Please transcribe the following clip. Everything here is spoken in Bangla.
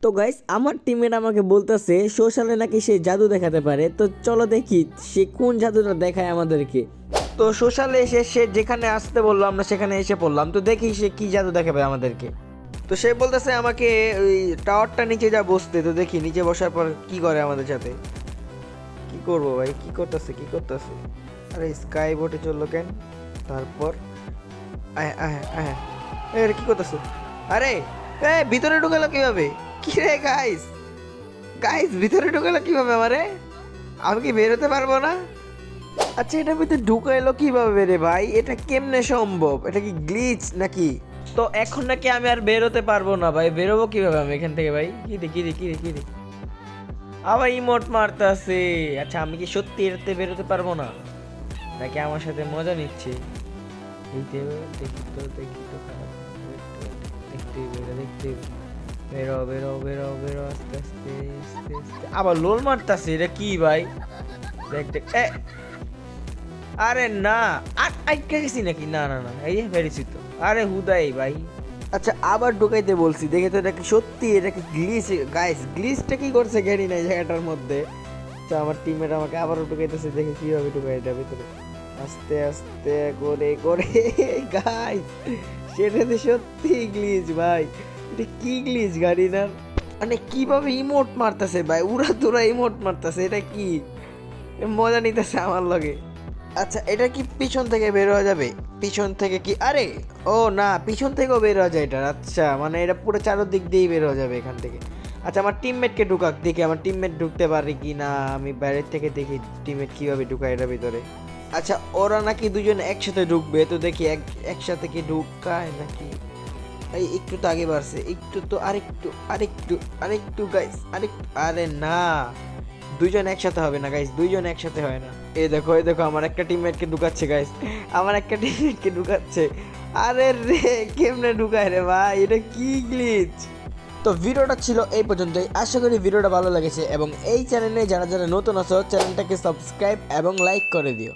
তো গাইস আমার টিমমেট আমাকে বলতেছে সোশ্যালে নাকি সে জাদু দেখাতে পারে, তো চলো দেখি সে কোন জাদুটা দেখায় আমাদেরকে। তো সোশ্যালে এসে সে যেখানে আসতে বললো আমরা সেখানে এসে পড়লাম, তো দেখি সে কি জাদু দেখাবে আমাদেরকে। তো সে বলতেছে আমাকে ওই টাওয়ারটা নিচে যা বসতে, তো দেখি নিচে বসার পর কি করে আমাদের সাথে। কি করবো ভাই, কি করতেছে? আরে স্কাই বোটে চললো কেন? তারপর আরে কি করতেছে? আরে ভিতরে ঢুকালো কিভাবে? কি রে গাইস, ভিতরে ঢুকালো কিভাবে আমারে? আমি কি বেরোতে পারবো না? আচ্ছা এটা ভিতরে ঢুকাইলো কিভাবে রে ভাই? এটা কেমনে সম্ভব? এটা কি গ্লিচ নাকি? তো এখন নাকি আমি আর বেরোতে পারবো না ভাই, বেরোবো কিভাবে আমি এখান থেকে ভাই? কি রে আবার ইমোট মারতাছে। আচ্ছা আমি কি সত্যি এটাতে বেরোতে পারবো না, নাকি আমার সাথে মজা নিচ্ছে? দেখি তো খারাপ। দেখতে বেরো আস্তে আবার লোল মারতাছে। এটা কি ভাই? দেখ আরে না, আটকে গেছি নাকি? না এই বেরিয়েছি তো। আরে হুদাই ভাই। আচ্ছা আবার ঢুকাইতে বলছি, দেখে তো এটা কি সত্যি? এটা কি গ্লিচ? গাইস গ্লিচটা কি করছে জানি না এই জায়গাটার মধ্যে। তো আমার টিমমেট আমাকে আবারও ঢুকাইতেছে, দেখে কিভাবে ঢুকাই এটা ভিতরে। আস্তে করে গাইস সেটাতে সত্যি গ্লিচ ভাই। এটা কি গ্লিচ গাড়ি না? মানে কিভাবে ইমোট মারতেছে ভাই, উড়া দুরা ইমোট মারতেছে। এটা কি মজা নিতেছে আমার লগে? আচ্ছা এটা কি পিছন থেকে বের হওয়া যাবে? পিছন থেকে কি? আরে ও না, পিছন থেকেও বের হওয়া যায় এটা। আচ্ছা মানে এটা পুরো চারদিক দিয়েই বের হওয়া যাবে এখান থেকে। আচ্ছা আমার টিমমেটকে ঢুকাক, দেখি আমার টিমমেট ঢুকতে পারে কি না। আমি বাইরের থেকে দেখি টিমমেট কিভাবে ঢুকায় এটার ভিতরে। আচ্ছা ওরা নাকি দুজন একসাথে ঢুকবে, তো দেখি একসাথে কি ঢুকায় নাকি। এই একটু তো আগে বাড়ছে, একটু তো আরেকটু গাইস, আরে না, দুইজন একসাথে হবে না গাইস, দুইজন একসাথে হয় না। এই দেখো আমার একটা টিমমেটকে ঢুকাচ্ছে গাইস, আরে রে কেমনে ঢুকায় রে ভাই? এটা কি গ্লিচ? তো ভিডিওটা ছিল এই পর্যন্তই। আশা করি ভিডিওটা ভালো লেগেছে এবং এই চ্যানেলে যারা যারা নতুন আছো চ্যানেলটাকে সাবস্ক্রাইব এবং লাইক করে দিও।